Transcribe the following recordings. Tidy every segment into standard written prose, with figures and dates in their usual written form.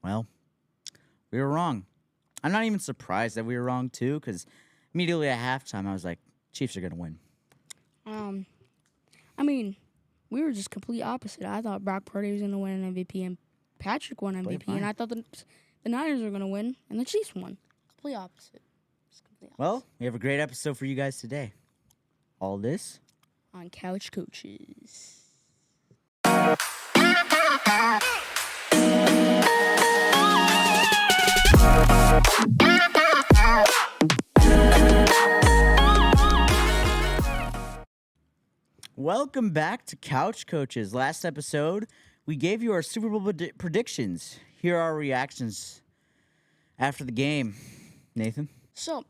Well, we were wrong. I'm not even surprised that we were wrong, too, because immediately at halftime, I was like, Chiefs are going to win. I mean, we were just complete opposite. I thought Brock Purdy was going to win an MVP and Patrick won Played MVP, and fine. I thought the Niners were going to win and the Chiefs won. Complete opposite. Just complete opposite. Well, we have a great episode for you guys today. All this On Couch Coaches. Welcome back to Couch Coaches. Last episode, we gave you our Super Bowl predictions. Here are our reactions after the game. Nathan? So,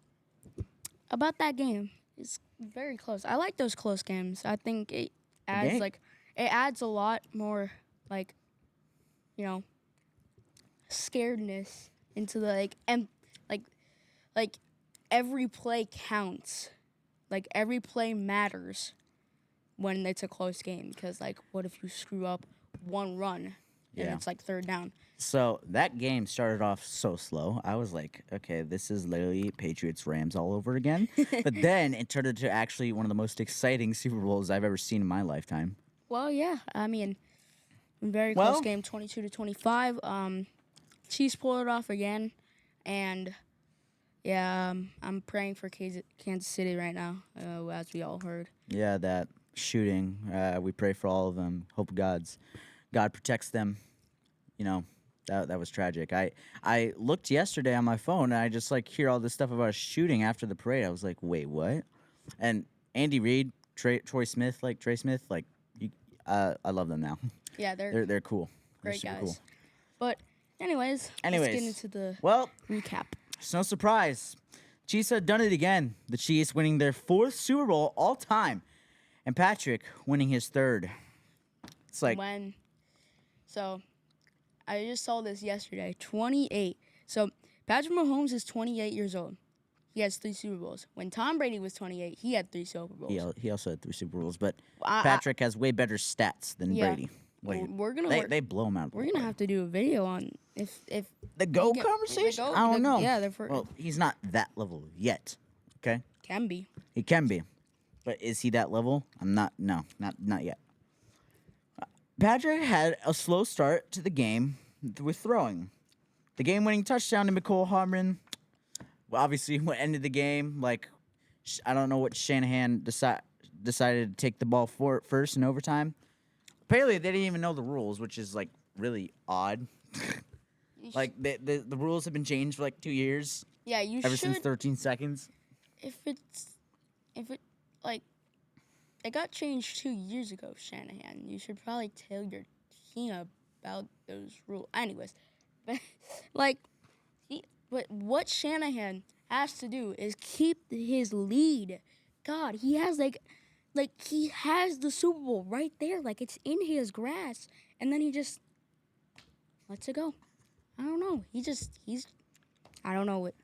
about that game, it's very close. I like those close games. I think it adds game. it adds a lot more scaredness into the like every play counts. Like every play matters when it's a close game because what if you screw up one run and it's third down? So that game started off so slow. I was like, okay, this is literally Patriots-Rams all over again. But then it turned into actually one of the most exciting Super Bowls I've ever seen in my lifetime. Well, yeah. I mean, very close game, 22-25. Chiefs pulled it off again, and yeah, I'm praying for Kansas City right now, as we all heard. Yeah, that shooting. We pray for all of them. Hope God protects them. You know, that was tragic. I looked yesterday on my phone, and I just hear all this stuff about a shooting after the parade. I was like, wait, what? And Andy Reid, Trey Smith, I love them now. Yeah, They're cool. great They're super guys. cool. But anyways, let's get into the recap. It's no surprise. Chiefs have done it again. The Chiefs winning their 4th Super Bowl all time, and Patrick winning his 3rd. It's like So I just saw this yesterday. 28. So Patrick Mahomes is 28 years old. He has 3 Super Bowls. When Tom Brady was 28, he had 3 Super Bowls. he also had 3 Super Bowls, but Patrick has way better stats than Brady. We're gonna They blow him out. We're gonna have to do a video on if the GOAT conversation. I don't know. Yeah, well, he's not that level yet. Okay, can be. he can be, but is he that level? I'm not. No, not yet. Patrick had a slow start to the game with throwing. The game-winning touchdown to Mecole Hardman. Well, obviously, what ended the game, I don't know what Shanahan decided to take the ball for first in overtime. Apparently, they didn't even know the rules, which is, really odd. The rules have been changed for, 2 years. Yeah, you Ever should. since 13 seconds. If it got changed 2 years ago, Shanahan, you should probably tell your team about those rules. Anyways, but what Shanahan has to do is keep his lead. God, he has he has the Super Bowl right there, it's in his grasp, and then he just lets it go. I don't know. I don't know what.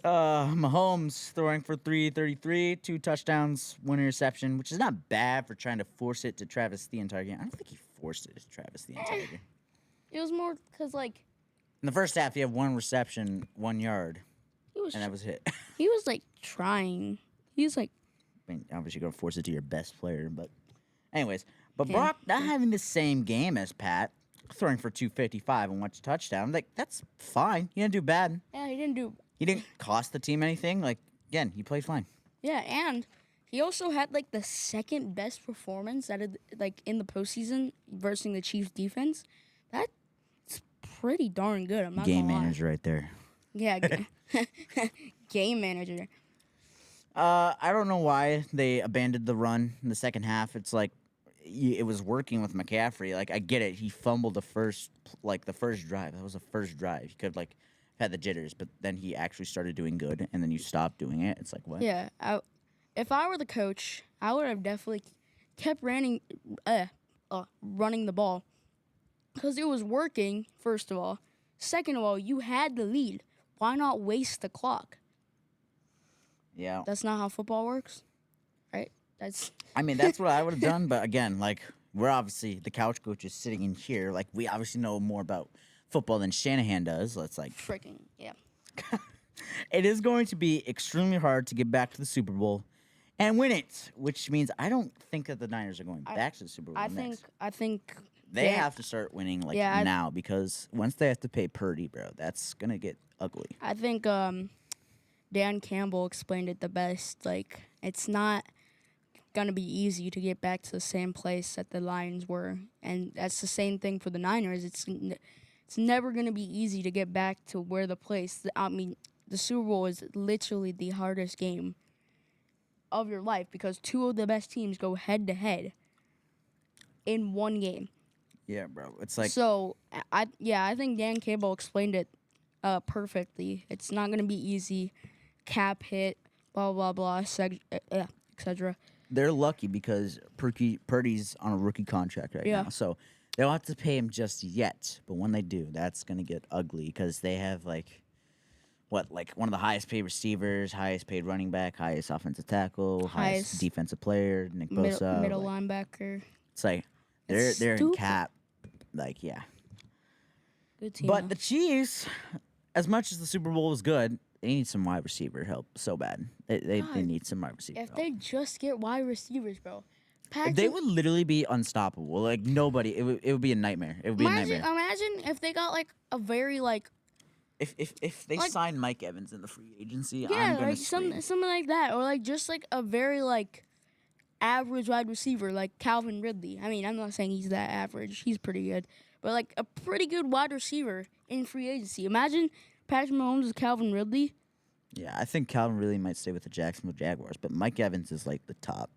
Mahomes throwing for 333, 2 touchdowns, 1 interception, which is not bad for trying to force it to Travis the entire game. I don't think he forced it to Travis the entire game. It was more because In the first half, he had 1 reception, 1 yard, and that was it. he was trying. He was I mean, obviously, you're going to force it to your best player, but anyways. But Brock not having the same game as Pat, throwing for 255 and 1 touchdown, that's fine. He didn't do bad. Yeah, he didn't do. He didn't cost the team anything. Again, he played fine. Yeah, and he also had the second best performance in the postseason versus the Chiefs defense. That's pretty darn good. I'm not Game gonna lie. manager right there. Yeah, game manager. I don't know why they abandoned the run in the second half. It's it was working with McCaffrey. I get it. He fumbled the first drive. That was the first drive. He could have had the jitters, but then he actually started doing good, and then you stopped doing it. It's what? Yeah, if I were the coach, I would have definitely kept running the ball because it was working. First of all, second of all, you had the lead. Why not waste the clock? Yeah. That's not how football works, right? That's what I would have done. But again, we're obviously the couch coaches sitting in here. We obviously know more about football than Shanahan does. Let's like Freaking yeah. it is going to be extremely hard to get back to the Super Bowl and win it, which means I don't think that the Niners are going back to the Super Bowl. I think They Dan- have to start winning like Yeah, now because once they have to pay Purdy, bro, that's gonna get ugly. I think Dan Campbell explained it the best. Like, it's not gonna be easy to get back to the same place that the Lions were, and that's the same thing for the Niners. It's never gonna be easy to get back to where the place. I mean, the Super Bowl is literally the hardest game of your life because two of the best teams go head to head in one game. Yeah, bro. It's like So I think Dan Campbell explained it perfectly. It's not gonna be easy. Cap hit, blah blah blah, etc. they're lucky because Purdy's on a rookie contract right Yeah. now, so they don't have to pay him just yet. But when they do, that's gonna get ugly because they have like one of the highest paid receivers, highest paid running back, highest offensive tackle, highest Highest defensive player, Nick Bosa. Middle like, linebacker. it's like It's they're in stupid. cap. Like yeah. Good team. But the Chiefs, as much as the Super Bowl was good, they need some wide receiver help so bad. They God, need some wide receiver if help. they just get wide receivers, bro. Patrick, They would literally be unstoppable. Like nobody. It would be a nightmare. It would be a nightmare. imagine if they got like a very like If they like- sign Mike Evans in the free agency, yeah I'm gonna like scream. something like that, or like just like a very like average wide receiver like Calvin Ridley. I mean, I'm not saying he's that average. He's pretty good, but like a pretty good wide receiver in free agency. Imagine Patrick Mahomes is Calvin Ridley. Yeah, I think Calvin really might stay with the Jacksonville Jaguars, but Mike Evans is like the top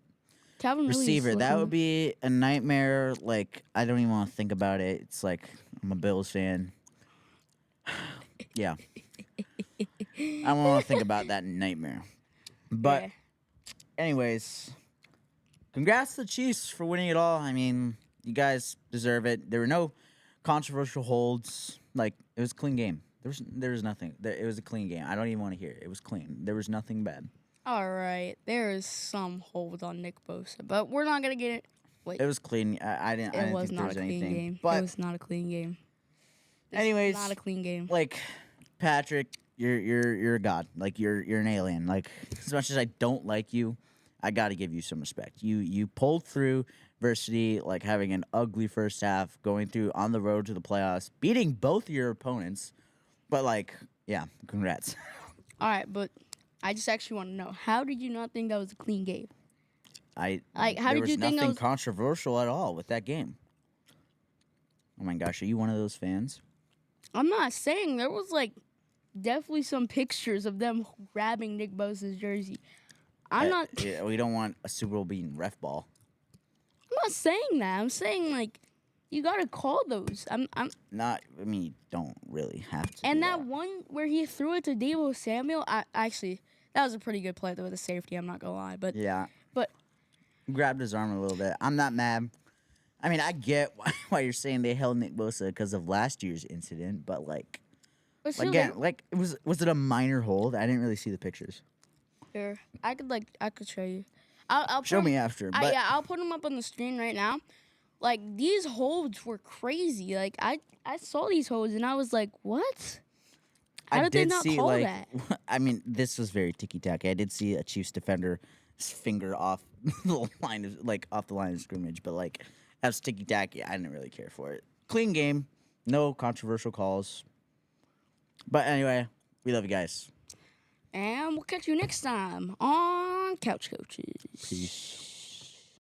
Calvin Ridley is receiver. That looking- would be a nightmare. Like I don't even want to think about it. It's like I'm a Bills fan. Yeah, I don't want to think about that nightmare. But Yeah. anyways, congrats to the Chiefs for winning it all. I mean, you guys deserve it. There were no controversial holds. Like it was a clean game. There was nothing. It was a clean game. I don't even want to hear it. It was clean. There was nothing bad. All right, there is some hold on Nick Bosa, but we're not gonna get it. Wait, It was clean. I didn't it think was there not was a clean anything. game. It But was not a clean game. This was anyways, not a clean game. like Patrick, you're a god. Like you're an alien. Like as much as I don't like you, I got to give you some respect. You pulled through adversity, like having an ugly first half, going through on the road to the playoffs, beating both your opponents. But like, yeah, congrats. All right, but I just actually want to know, how did you not think that was a clean game? Like, how there did was you think that nothing was- controversial at all with that game. Oh my gosh, are you one of those fans? I'm not saying there was like definitely some pictures of them grabbing Nick Bosa's jersey. I'm not. Yeah, we don't want a Super Bowl beating ref ball. I'm not saying that. I'm saying like you gotta call those. I'm. Not, I mean, you don't really have to. And do that one where he threw it to Deebo Samuel, actually that was a pretty good play though with the safety. I'm not gonna lie, but Yeah. but Grabbed his arm a little bit. I'm not mad. I mean, I get why you're saying they held Nick Bosa because of last year's incident, but like still, again, like was it a minor hold? I didn't really see the pictures. here I could show you. I'll Show put 'em- me after. But yeah, I'll put them up on the screen right now. Like these holds were crazy. Like I saw these holds and I was like, what? How I did they did not see call like that? I mean, this was very ticky tacky. I did see a Chiefs defender's finger off the line of scrimmage, but like that's ticky tacky. I didn't really care for it. Clean game, no controversial calls. But anyway, we love you guys. And we'll catch you next time on Couch Coaches. Peace.